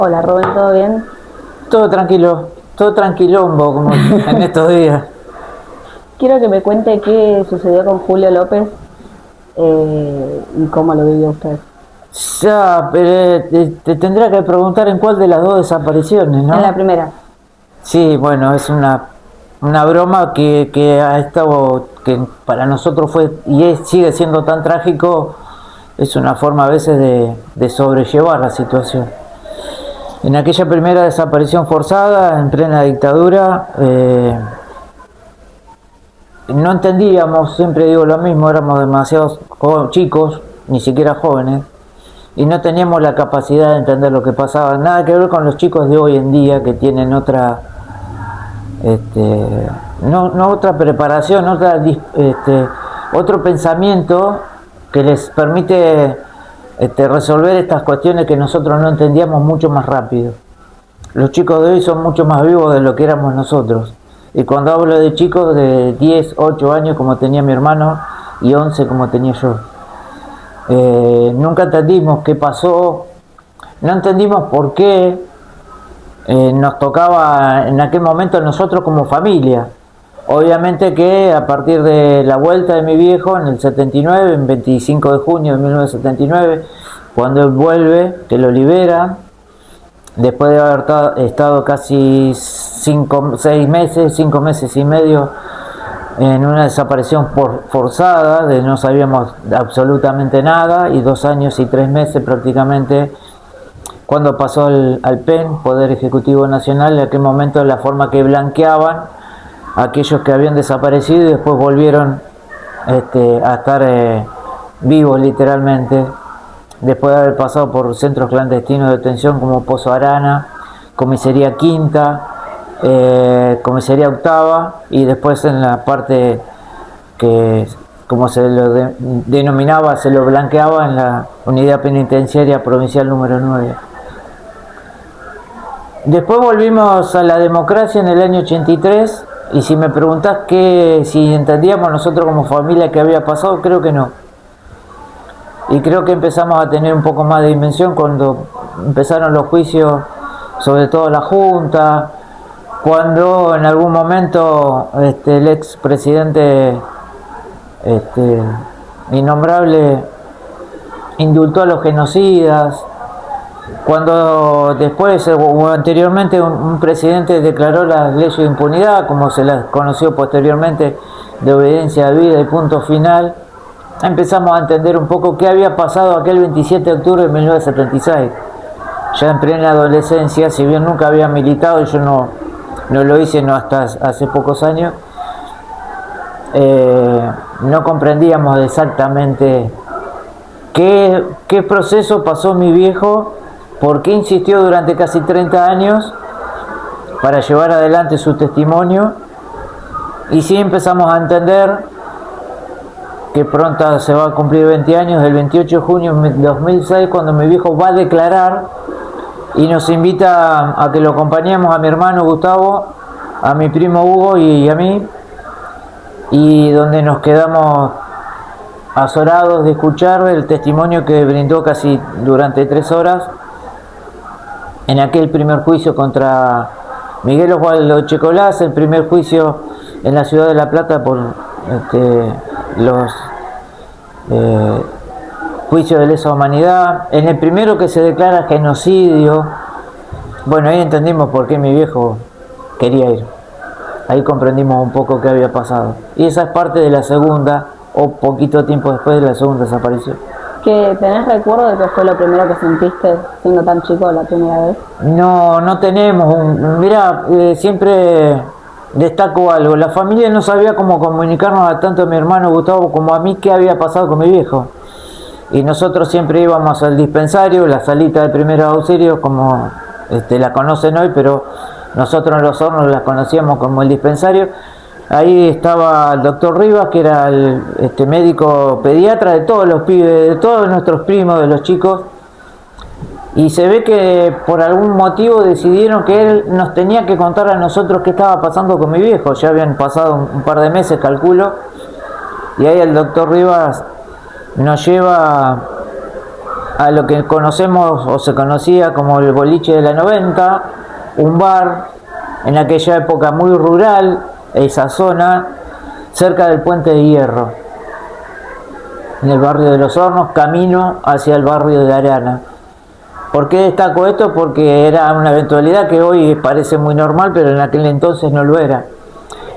Hola Rubén, ¿todo bien? Todo tranquilombo como en estos días. Quiero que me cuente qué sucedió con Julio López y cómo lo vivió usted. Ya, pero te tendría que preguntar en cuál de las dos desapariciones, En la ¿no? primera, Sí, bueno, es una broma que ha estado, que para nosotros fue sigue siendo tan trágico, es una forma a veces de sobrellevar la situación. En aquella primera desaparición forzada, en plena dictadura, no entendíamos, siempre digo lo mismo, éramos demasiados chicos, ni siquiera jóvenes, y no teníamos la capacidad de entender lo que pasaba. Nada que ver con los chicos de hoy en día que tienen no otra preparación, otro pensamiento que les permite resolver estas cuestiones que nosotros no entendíamos mucho más rápido. Los chicos de hoy son mucho más vivos de lo que éramos nosotros. Y cuando hablo de chicos de 10, 8 años como tenía mi hermano y 11 como tenía yo. Nunca entendimos qué pasó, no entendimos por qué nos tocaba en aquel momento nosotros como familia. Obviamente que a partir de la vuelta de mi viejo en el 79, en 25 de junio de 1979, cuando él vuelve, que lo libera, después de haber estado casi 5 meses y medio en una desaparición forzada, de no sabíamos absolutamente nada, y 2 años y 3 meses prácticamente cuando pasó al PEN, Poder Ejecutivo Nacional, en aquel momento la forma que blanqueaban a aquellos que habían desaparecido y después volvieron a estar vivos literalmente, después de haber pasado por centros clandestinos de detención como Pozo Arana, Comisaría Quinta, Comisaría Octava, y después en la parte que, como se lo denominaba, se lo blanqueaba en la Unidad Penitenciaria Provincial número 9. Después volvimos a la democracia en el año 83, y si me preguntás si entendíamos nosotros como familia qué había pasado, creo que no. Y creo que empezamos a tener un poco más de dimensión cuando empezaron los juicios, sobre todo la Junta, cuando en algún momento el ex presidente innombrable indultó a los genocidas, cuando después o anteriormente un presidente declaró las leyes de impunidad, como se las conoció posteriormente, de obediencia a vida y punto final, empezamos a entender un poco qué había pasado aquel 27 de octubre de 1976. Ya en plena adolescencia, si bien nunca había militado, y yo no lo hice no hasta hace pocos años, no comprendíamos exactamente qué proceso pasó mi viejo, por qué insistió durante casi 30 años para llevar adelante su testimonio, y sí empezamos a entender que pronto se va a cumplir 20 años, el 28 de junio de 2006, cuando mi viejo va a declarar y nos invita a que lo acompañemos a mi hermano Gustavo, a mi primo Hugo y a mí, y donde nos quedamos azorados de escuchar el testimonio que brindó casi durante 3 horas en aquel primer juicio contra Miguel Osvaldo Checolás, el primer juicio en la ciudad de La Plata por los juicios de lesa humanidad, en el primero que se declara genocidio. Bueno, ahí entendimos por qué mi viejo quería ir, ahí comprendimos un poco qué había pasado, y esa es parte de la segunda, o poquito tiempo después de la segunda desaparición. ¿Que tenés recuerdo de qué fue lo primero que sentiste siendo tan chico la primera vez? No tenemos mirá, siempre destaco algo, la familia no sabía cómo comunicarnos, a tanto a mi hermano Gustavo como a mí, qué había pasado con mi viejo, y nosotros siempre íbamos al dispensario, la salita de primeros auxilios, como la conocen hoy, pero nosotros en Los Hornos la conocíamos como el dispensario. Ahí estaba el doctor Rivas, que era el médico pediatra de todos los pibes, de todos nuestros primos, de los chicos, y se ve que por algún motivo decidieron que él nos tenía que contar a nosotros qué estaba pasando con mi viejo. Ya habían pasado un par de meses, calculo, y ahí el doctor Rivas nos lleva a lo que conocemos o se conocía como el boliche de la 90, un bar en aquella época muy rural, esa zona, cerca del Puente de Hierro, en el barrio de Los Hornos, camino hacia el barrio de Arana. ¿Por qué destaco esto? Porque era una eventualidad que hoy parece muy normal, pero en aquel entonces no lo era.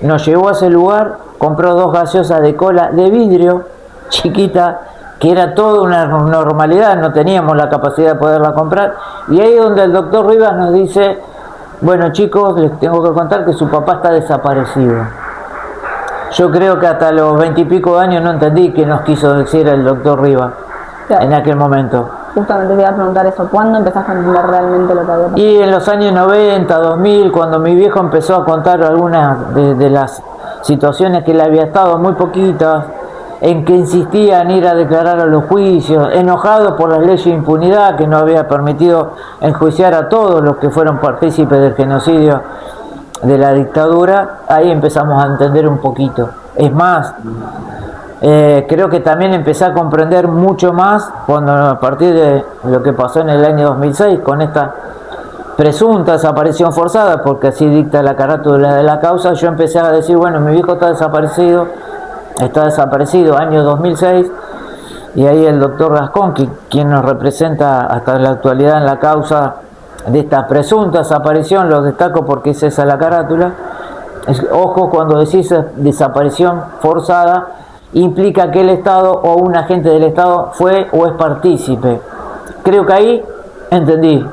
Nos llevó a ese lugar, compró 2 gaseosas de cola de vidrio, chiquita, que era toda una normalidad, no teníamos la capacidad de poderla comprar, y ahí es donde el doctor Rivas nos dice: bueno, chicos, les tengo que contar que su papá está desaparecido. Yo creo que hasta los 20 y pico de años no entendí qué nos quiso decir el doctor Rivas, claro, en aquel momento. Justamente te iba a preguntar eso, ¿cuándo empezaste a entender realmente lo que había pasado? Y en los años 90, 2000, cuando mi viejo empezó a contar algunas de las situaciones que le había estado, muy poquitas, en que insistía en ir a declarar a los juicios, enojado por las leyes de impunidad que no había permitido enjuiciar a todos los que fueron partícipes del genocidio de la dictadura, ahí empezamos a entender un poquito. Es más, creo que también empecé a comprender mucho más cuando, a partir de lo que pasó en el año 2006 con esta presunta desaparición forzada, porque así dicta la carátula de la causa, yo empecé a decir: bueno, mi viejo está desaparecido, año 2006, y ahí el doctor Gascón, quien nos representa hasta la actualidad en la causa de esta presunta desaparición, lo destaco porque es esa la carátula. Ojo, cuando decís desaparición forzada, implica que el Estado o un agente del Estado fue o es partícipe. Creo que ahí entendí,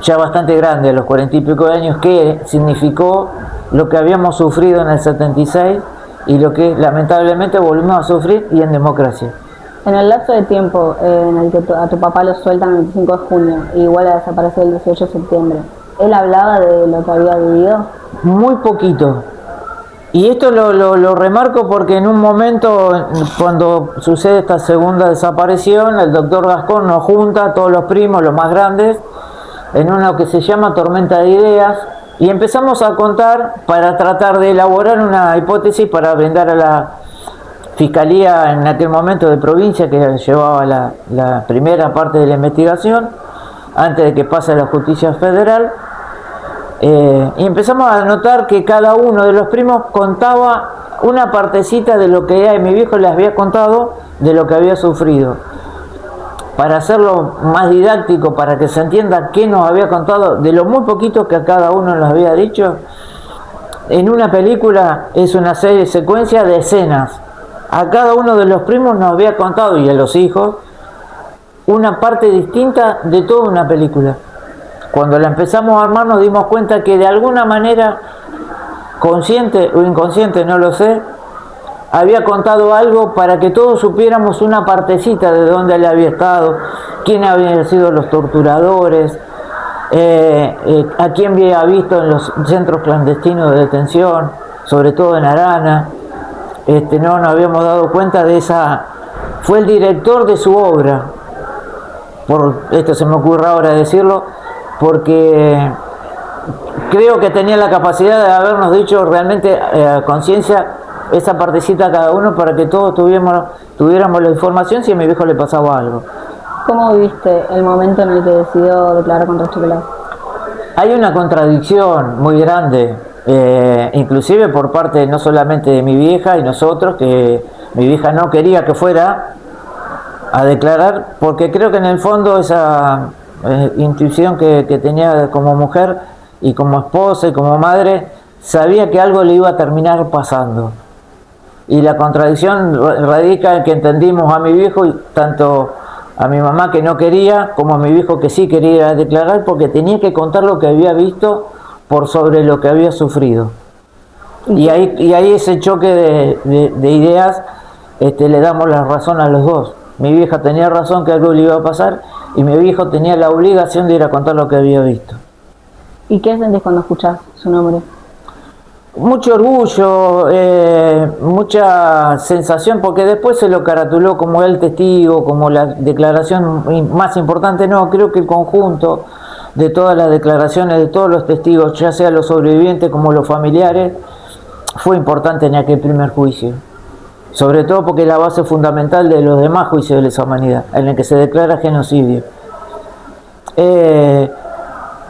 ya bastante grande, a los 40 y pico de años, qué significó lo que habíamos sufrido en el 76 y lo que lamentablemente volvimos a sufrir, y en democracia. En el lapso de tiempo en el que a tu papá lo sueltan el 25 de junio y igual a desaparecer el 18 de septiembre, ¿él hablaba de lo que había vivido? Muy poquito. Y esto lo remarco porque en un momento, cuando sucede esta segunda desaparición, el doctor Gascón nos junta a todos los primos, los más grandes, en una que se llama tormenta de ideas, y empezamos a contar para tratar de elaborar una hipótesis para brindar a la Fiscalía en aquel momento de provincia, que llevaba la primera parte de la investigación, antes de que pase a la justicia federal. Y empezamos a notar que cada uno de los primos contaba una partecita de lo que mi viejo les había contado, de lo que había sufrido. Para hacerlo más didáctico, para que se entienda qué nos había contado, de lo muy poquito que a cada uno nos había dicho, en una película es una serie, secuencia de escenas. A cada uno de los primos nos había contado, y a los hijos, una parte distinta de toda una película. Cuando la empezamos a armar nos dimos cuenta que de alguna manera, consciente o inconsciente, no lo sé, había contado algo para que todos supiéramos una partecita de dónde él había estado, quién habían sido los torturadores, a quién había visto en los centros clandestinos de detención, sobre todo en Arana. No nos habíamos dado cuenta de esa. Fue el director de su obra, esto se me ocurre ahora decirlo, porque creo que tenía la capacidad de habernos dicho realmente a conciencia esa partecita a cada uno, para que todos tuviéramos la información si a mi viejo le pasaba algo. ¿Cómo viviste el momento en el que decidió declarar contra Chocolate? Hay una contradicción muy grande, inclusive por parte no solamente de mi vieja y nosotros, que mi vieja no quería que fuera a declarar, porque creo que en el fondo esa intuición que tenía como mujer y como esposa y como madre, sabía que algo le iba a terminar pasando. Y la contradicción radica en que entendimos a mi viejo, y tanto a mi mamá, que no quería, como a mi viejo, que sí quería declarar, porque tenía que contar lo que había visto por sobre lo que había sufrido. Y ahí ese choque de ideas, le damos la razón a los dos. Mi vieja tenía razón que algo le iba a pasar, y mi viejo tenía la obligación de ir a contar lo que había visto. ¿Y qué sentís cuando escuchás su nombre? Mucho orgullo, mucha sensación, porque después se lo caratuló como el testigo, como la declaración más importante. No, creo que el conjunto de todas las declaraciones de todos los testigos, ya sea los sobrevivientes como los familiares, fue importante en aquel primer juicio. sobre todo porque es la base fundamental de los demás juicios de lesa humanidad, en el que se declara genocidio.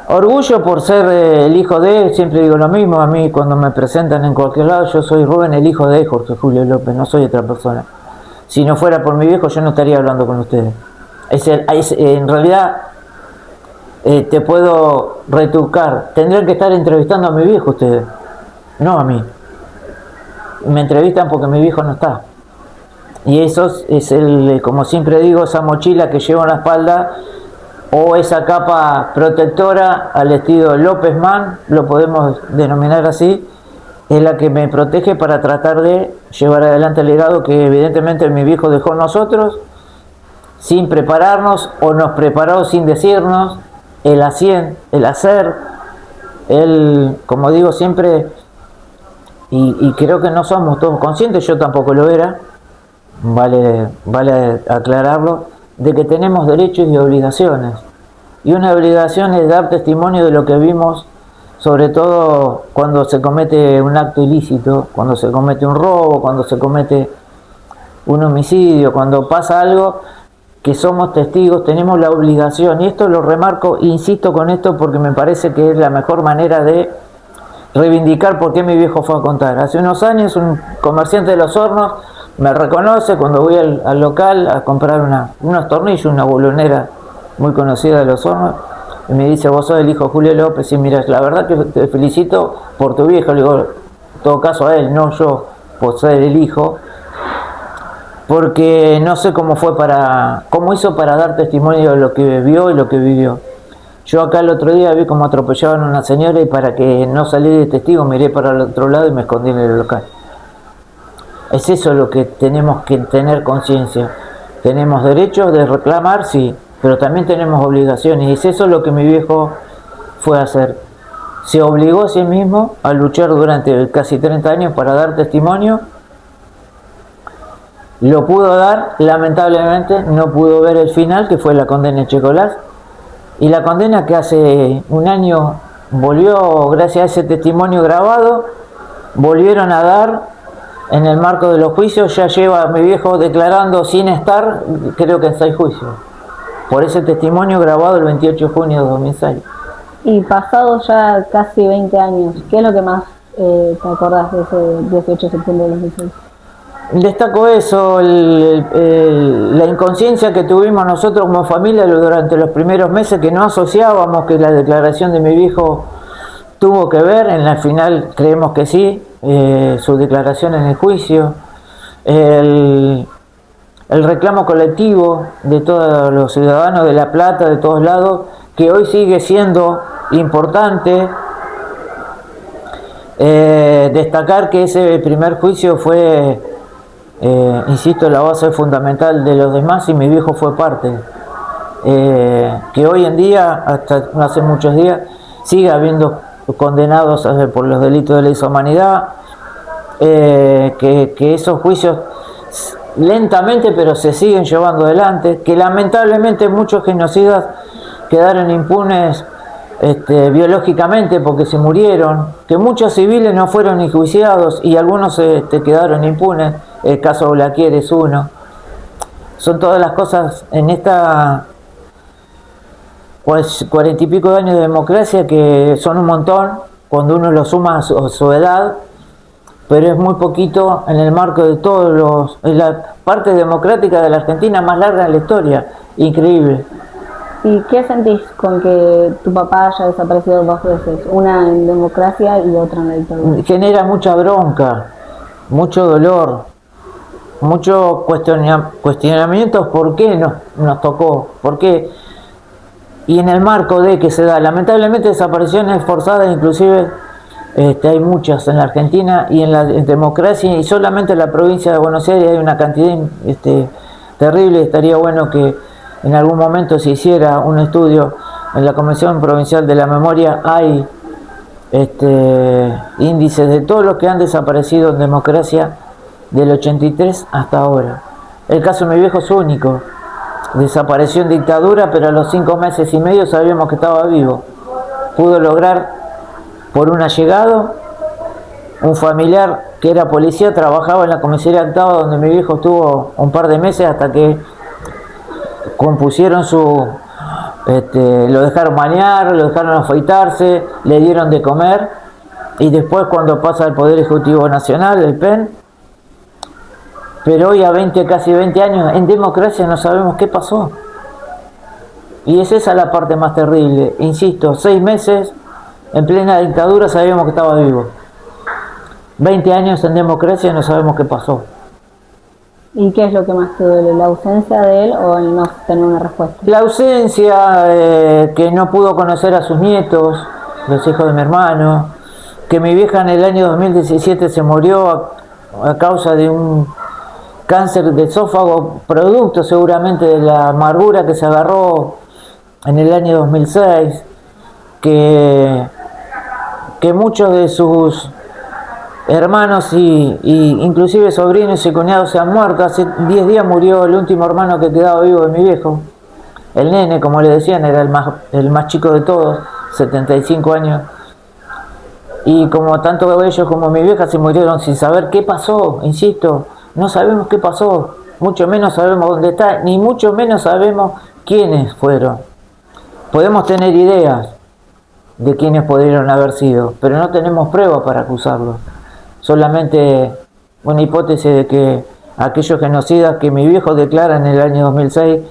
Orgullo por ser el hijo de, siempre digo lo mismo, a mí cuando me presentan en cualquier lado, yo soy Rubén, el hijo de Jorge Julio López, no soy otra persona. Si no fuera por mi viejo, yo no estaría hablando con ustedes. En realidad, te puedo retrucar, tendrían que estar entrevistando a mi viejo ustedes, no a mí. Me entrevistan porque mi viejo no está. Y eso es como siempre digo, esa mochila que llevo en la espalda, o esa capa protectora al estilo López Man, lo podemos denominar así, es la que me protege para tratar de llevar adelante el legado que evidentemente mi viejo dejó en nosotros, sin prepararnos, o nos preparó sin decirnos, el hacer, como digo siempre, y creo que no somos todos conscientes, yo tampoco lo era, vale aclararlo, de que tenemos derechos y obligaciones. Y una obligación es dar testimonio de lo que vimos, sobre todo cuando se comete un acto ilícito, cuando se comete un robo, cuando se comete un homicidio, cuando pasa algo que somos testigos, tenemos la obligación, y esto lo remarco, insisto con esto porque me parece que es la mejor manera de reivindicar por qué mi viejo fue a contar. Hace unos años un comerciante de Los Hornos me reconoce cuando voy al local a comprar unos tornillos, una bolonera muy conocida de Los Hornos, y me dice: vos sos el hijo de Julio López. Y mira, la verdad que te felicito por tu viejo. Le digo, en todo caso a él, no yo, por ser el hijo, porque no sé cómo hizo para dar testimonio de lo que vio y lo que vivió. Yo acá el otro día vi cómo atropellaban a una señora, y para que no saliera de testigo miré para el otro lado y me escondí en el local. Es eso lo que tenemos que tener conciencia. Tenemos derechos de reclamar, sí, pero también tenemos obligaciones, y es eso lo que mi viejo fue a hacer. Se obligó a sí mismo a luchar durante casi 30 años para dar testimonio. Lo pudo dar, lamentablemente no pudo ver el final, que fue la condena de Checolás, y la condena que hace un año volvió, gracias a ese testimonio grabado, volvieron a dar en el marco de los juicios. Ya lleva mi viejo declarando sin estar, creo que en 6 juicios, por ese testimonio grabado el 28 de junio de 2006. Y pasados ya casi 20 años, ¿qué es lo que más te acordás de ese 18 de septiembre de 2006? Destaco eso, la inconsciencia que tuvimos nosotros como familia durante los primeros meses, que no asociábamos que la declaración de mi viejo tuvo que ver. En la final creemos que sí, su declaración en el juicio, el reclamo colectivo de todos los ciudadanos de La Plata, de todos lados, que hoy sigue siendo importante. Destacar que ese primer juicio fue, insisto, la base fundamental de los demás, y mi viejo fue parte. Que hoy en día, hasta hace muchos días, sigue habiendo condenados por los delitos de lesa humanidad, que esos juicios lentamente pero se siguen llevando adelante, que lamentablemente muchos genocidas quedaron impunes biológicamente porque se murieron, que muchos civiles no fueron enjuiciados y algunos quedaron impunes. El caso Blaquier es uno. Son todas las cosas en esta 40 y pico de años de democracia, que son un montón cuando uno lo suma a su edad, pero es muy poquito en el marco de es la parte democrática de la Argentina más larga en la historia. Increíble. ¿Y qué sentís con que tu papá haya desaparecido 2 veces? Una en democracia y otra en la dictadura. Genera mucha bronca, mucho dolor, muchos cuestionamientos. ¿Por qué nos tocó? ¿Por qué? Y en el marco de que se da, lamentablemente, desapariciones forzadas, inclusive hay muchas en la Argentina y en la democracia, y solamente en la provincia de Buenos Aires hay una cantidad terrible. Estaría bueno que en algún momento se hiciera un estudio. En la Comisión Provincial de la Memoria hay índices de todos los que han desaparecido en democracia del 83 hasta ahora. El caso de mi viejo es único. Desapareció en dictadura, pero a los 5 meses y medio sabíamos que estaba vivo. Pudo lograr, por un allegado, un familiar que era policía trabajaba en la comisaría octava donde mi viejo estuvo un par de meses hasta que compusieron lo dejaron bañar, lo dejaron afeitarse, le dieron de comer, y después cuando pasa al Poder Ejecutivo Nacional, el PEN. Pero hoy a casi 20 años, en democracia no sabemos qué pasó. Y es esa la parte más terrible. Insisto, 6 meses en plena dictadura sabíamos que estaba vivo. 20 años en democracia no sabemos qué pasó. ¿Y qué es lo que más te duele? ¿La ausencia de él o el no tener una respuesta? La ausencia, que no pudo conocer a sus nietos, los hijos de mi hermano, que mi vieja en el año 2017 se murió a causa de un cáncer de esófago, producto seguramente de la amargura que se agarró en el año 2006, que muchos de sus hermanos y inclusive sobrinos y cuñados se han muerto. Hace 10 días murió el último hermano que quedaba vivo de mi viejo, el nene, como le decían, era el más chico de todos, 75 años, y como tanto ellos como mi vieja se murieron sin saber qué pasó. Insisto, no sabemos qué pasó, mucho menos sabemos dónde está, ni mucho menos sabemos quiénes fueron. Podemos tener ideas de quiénes pudieron haber sido, pero no tenemos pruebas para acusarlos. Solamente una hipótesis de que aquellos genocidas que mi viejo declara en el año 2006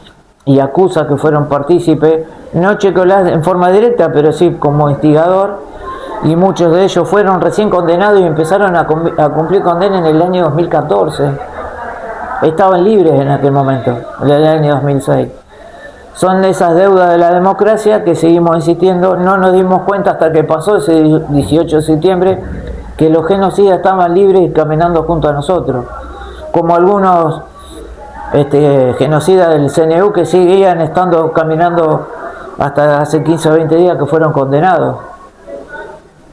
y acusa que fueron partícipes, no Checolás en forma directa, pero sí como instigador, y muchos de ellos fueron recién condenados y empezaron a cumplir condena en el año 2014. Estaban libres en aquel momento, en el año 2006. Son esas deudas de la democracia que seguimos insistiendo. No nos dimos cuenta hasta que pasó ese 18 de septiembre que los genocidas estaban libres y caminando junto a nosotros, como algunos genocidas del CNU que seguían estando caminando hasta hace 15 o 20 días que fueron condenados.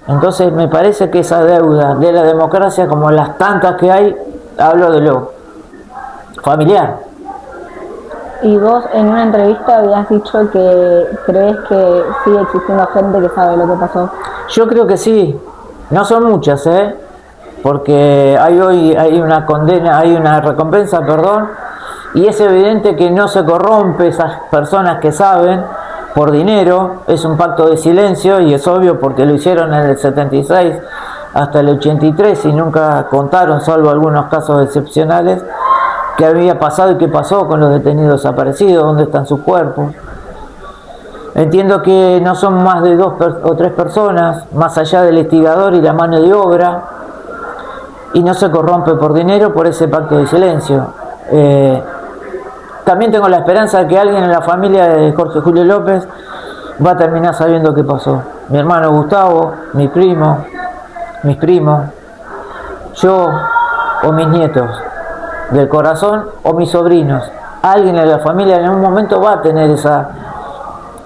Entonces me parece que esa deuda de la democracia, como las tantas que hay, hablo de lo familiar. Y vos en una entrevista habías dicho que crees que sigue existiendo gente que sabe lo que pasó. Yo creo que sí. No son muchas, porque hay una condena, hay una recompensa, perdón, y es evidente que no se corrompe esas personas que saben por dinero. Es un pacto de silencio y es obvio porque lo hicieron en el 76 hasta el 83 y nunca contaron, salvo algunos casos excepcionales, qué había pasado y qué pasó con los detenidos desaparecidos, dónde están sus cuerpos. Entiendo que no son más de 2 o 3 personas, más allá del instigador y la mano de obra, y no se corrompe por dinero por ese pacto de silencio. También tengo la esperanza de que alguien en la familia de Jorge Julio López va a terminar sabiendo qué pasó. Mi hermano Gustavo, mi primo, mis primos, yo o mis nietos del corazón o mis sobrinos. Alguien en la familia en un momento va a tener esa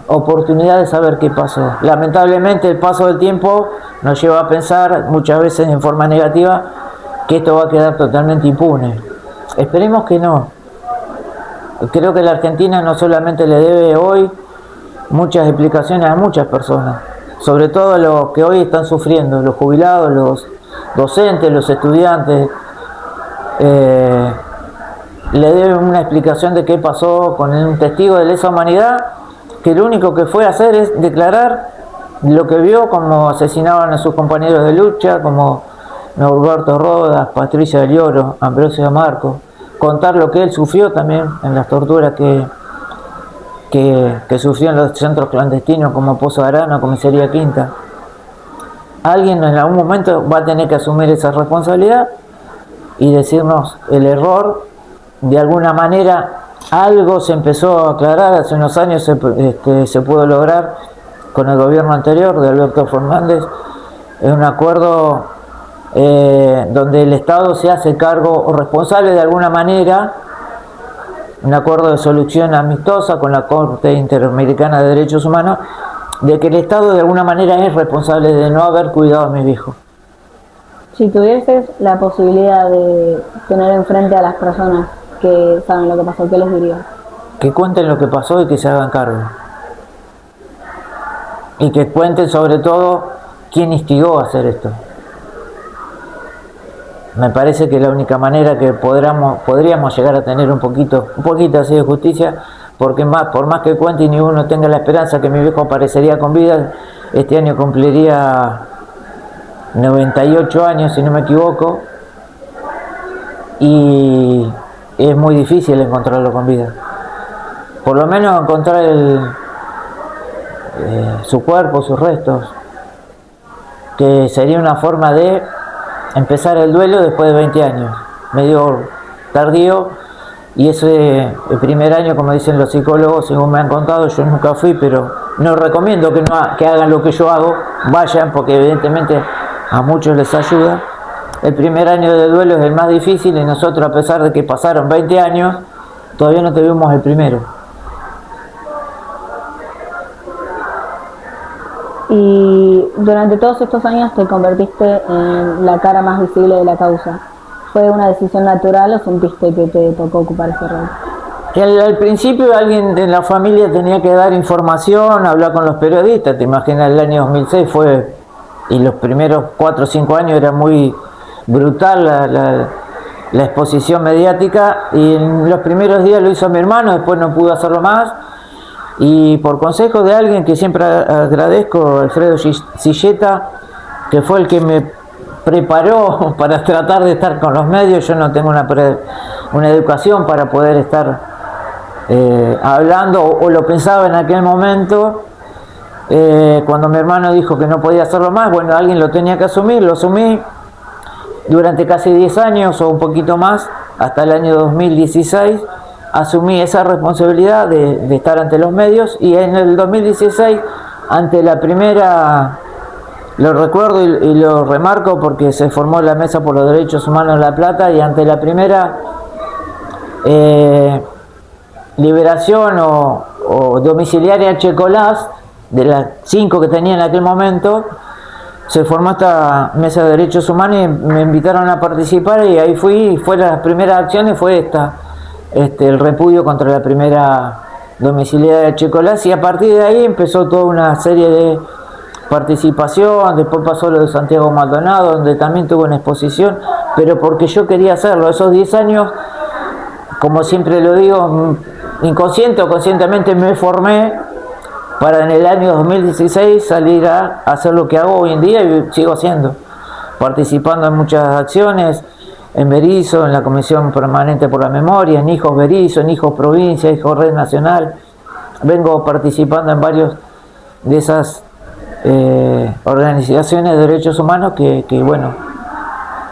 oportunidad de saber qué pasó. Lamentablemente el paso del tiempo nos lleva a pensar muchas veces en forma negativa que esto va a quedar totalmente impune. Esperemos que no. Creo que la Argentina no solamente le debe hoy muchas explicaciones a muchas personas, sobre todo a los que hoy están sufriendo, los jubilados, los docentes, los estudiantes, le deben una explicación de qué pasó con un testigo de lesa humanidad que lo único que fue a hacer es declarar lo que vio, como asesinaban a sus compañeros de lucha, como Norberto Rodas, Patricia del Oro, Ambrosio Marco, contar lo que él sufrió también en las torturas que sufrió en los centros clandestinos como Pozo de Arana, Comisaría Quinta. Alguien en algún momento va a tener que asumir esa responsabilidad y decirnos el error. De alguna manera algo se empezó a aclarar, hace unos años se pudo lograr con el gobierno anterior de Alberto Fernández, es un acuerdo donde el Estado se hace cargo o responsable de alguna manera, un acuerdo de solución amistosa con la Corte Interamericana de Derechos Humanos, de que el Estado de alguna manera es responsable de no haber cuidado a mis viejos. Si tuvieses la posibilidad de tener enfrente a las personas que saben lo que pasó, ¿qué les dirías? Que cuenten lo que pasó y que se hagan cargo. Y que cuenten sobre todo quién instigó a hacer esto. me parece que la única manera que podríamos llegar a tener un poquito así de justicia, porque por más que cuente y ni uno tenga la esperanza que mi viejo aparecería con vida, este año cumpliría 98 años si no me equivoco, y es muy difícil encontrarlo con vida. Por lo menos encontrar su cuerpo, sus restos, que sería una forma de empezar el duelo después de 20 años, medio tardío, y ese el primer año, como dicen los psicólogos, según me han contado, yo nunca fui, pero no recomiendo que hagan lo que yo hago, vayan, porque evidentemente a muchos les ayuda. El primer año de duelo es el más difícil, y nosotros, a pesar de que pasaron 20 años, todavía no tuvimos el primero. Y durante todos estos años te convertiste en la cara más visible de la causa. ¿Fue una decisión natural o sentiste que te tocó ocupar ese rol? Al principio alguien de la familia tenía que dar información, hablar con los periodistas. Te imaginas, el año 2006 fue, y los primeros 4 o 5 años era muy brutal la exposición mediática, y en los primeros días lo hizo mi hermano, después no pudo hacerlo más. Y por consejo de alguien que siempre agradezco, Alfredo Silleta, que fue el que me preparó para tratar de estar con los medios. Yo no tengo una educación para poder estar hablando, o lo pensaba en aquel momento. Cuando mi hermano dijo que no podía hacerlo más, bueno, alguien lo tenía que asumir, lo asumí durante casi 10 años o un poquito más, hasta el año 2016. Asumí esa responsabilidad de estar ante los medios, y en el 2016, ante la primera, lo recuerdo y lo remarco porque se formó la Mesa por los Derechos Humanos en La Plata, y ante la primera liberación o domiciliaria Checolás, de las 5 que tenía en aquel momento, se formó esta Mesa de Derechos Humanos y me invitaron a participar, y ahí fui. Fue las primeras acciones, fue esta. El repudio contra la primera domiciliaria de Checolás, y a partir de ahí empezó toda una serie de participación. Después pasó lo de Santiago Maldonado, donde también tuve una exposición, pero porque yo quería hacerlo. Esos 10 años, como siempre lo digo, inconsciente o conscientemente me formé para en el año 2016 salir a hacer lo que hago hoy en día, y sigo haciendo, participando en muchas acciones, en Berizo, en la Comisión Permanente por la Memoria, en Hijos Berizo, en Hijos Provincia, Hijos Red Nacional. Vengo participando en varios de esas organizaciones de derechos humanos que bueno,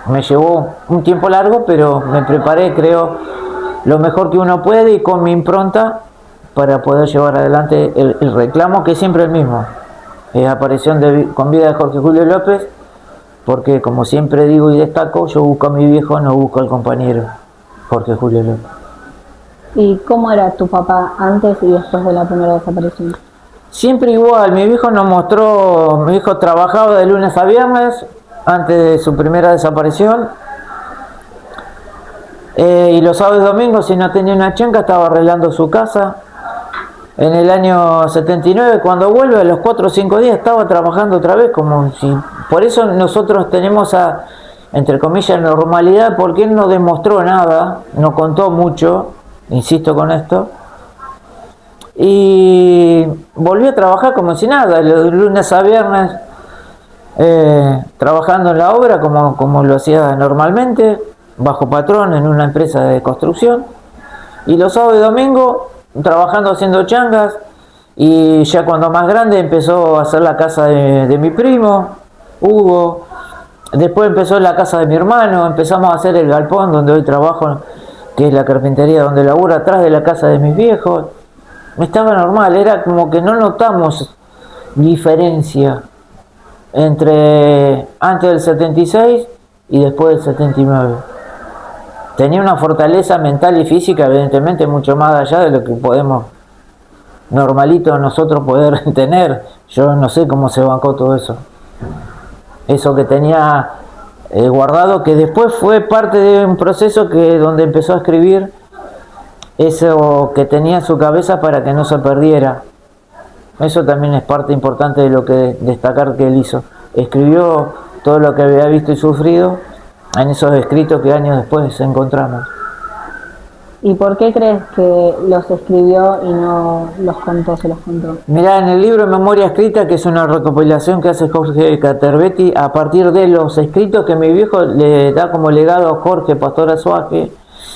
me llevó un tiempo largo, pero me preparé, creo, lo mejor que uno puede, y con mi impronta, para poder llevar adelante el reclamo, que es siempre el mismo. Aparición con vida de Jorge Julio López, porque, como siempre digo y destaco, yo busco a mi viejo, no busco al compañero Jorge Julio López. ¿Y cómo era tu papá antes y después de la primera desaparición? Siempre igual. Mi viejo trabajaba de lunes a viernes antes de su primera desaparición, y los sábados y domingos, si no tenía una chanca, estaba arreglando su casa. En el año 79, cuando vuelve, a los 4 o 5 días estaba trabajando otra vez, como si... Por eso nosotros tenemos entre comillas, normalidad, porque él no demostró nada, no contó mucho, insisto con esto, y volvió a trabajar como si nada, de lunes a viernes, trabajando en la obra como lo hacía normalmente, bajo patrón en una empresa de construcción, y los sábados y domingos trabajando haciendo changas. Y ya cuando más grande empezó a hacer la casa de mi primo Hugo, después empezó la casa de mi hermano, empezamos a hacer el galpón donde hoy trabajo, que es la carpintería donde laburo, atrás de la casa de mis viejos. Estaba normal, era como que no notamos diferencia entre antes del 76 y después del 79. Tenía una fortaleza mental y física, evidentemente, mucho más allá de lo que podemos normalito nosotros poder tener. Yo no sé cómo se bancó todo eso. Eso que tenía guardado, que después fue parte de un proceso donde empezó a escribir eso que tenía en su cabeza para que no se perdiera. Eso también es parte importante de lo que destacar que él hizo. Escribió todo lo que había visto y sufrido en esos escritos que años después encontramos. ¿Y por qué crees que los escribió y no los contó, se los contó? Mirá, en el libro Memoria Escrita, que es una recopilación que hace Jorge Caterbetti, a partir de los escritos que mi viejo le da como legado a Jorge Pastor Azuaje,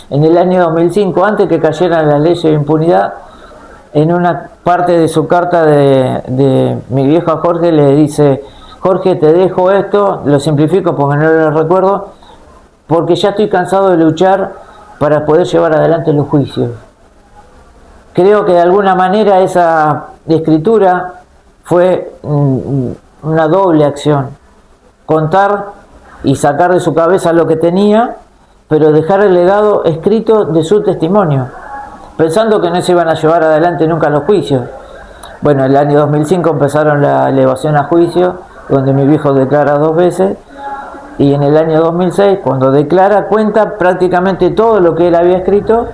en el año 2005, antes que cayeran las leyes de impunidad, en una parte de su carta de mi viejo a Jorge le dice: Jorge, te dejo esto, lo simplifico porque no lo recuerdo, porque ya estoy cansado de luchar para poder llevar adelante los juicios. Creo que de alguna manera esa escritura fue una doble acción: contar y sacar de su cabeza lo que tenía, pero dejar el legado escrito de su testimonio, pensando que no se iban a llevar adelante nunca los juicios. Bueno, en el año 2005 empezaron la elevación a juicio, donde mi viejo declara 2 veces, y en el año 2006, cuando declara, cuenta prácticamente todo lo que él había escrito,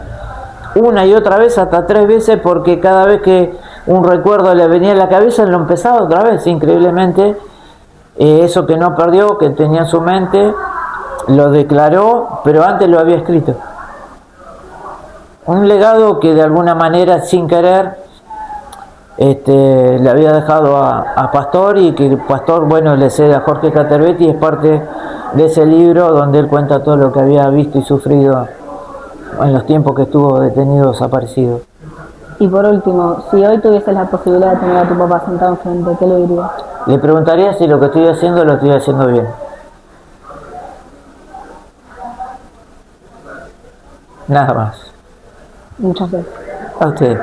una y otra vez, hasta 3 veces, porque cada vez que un recuerdo le venía a la cabeza, él lo empezaba otra vez, increíblemente. Eso que no perdió, que tenía en su mente, lo declaró, pero antes lo había escrito. Un legado que de alguna manera, sin querer, le había dejado a Pastor, y que Pastor, bueno, le cede a Jorge Caterbetti, y es parte de ese libro donde él cuenta todo lo que había visto y sufrido en los tiempos que estuvo detenido, desaparecido. Y por último, si hoy tuvieses la posibilidad de tener a tu papá sentado enfrente, ¿qué le dirías? Le preguntaría si lo que estoy haciendo lo estoy haciendo bien. Nada más. Muchas gracias. A usted.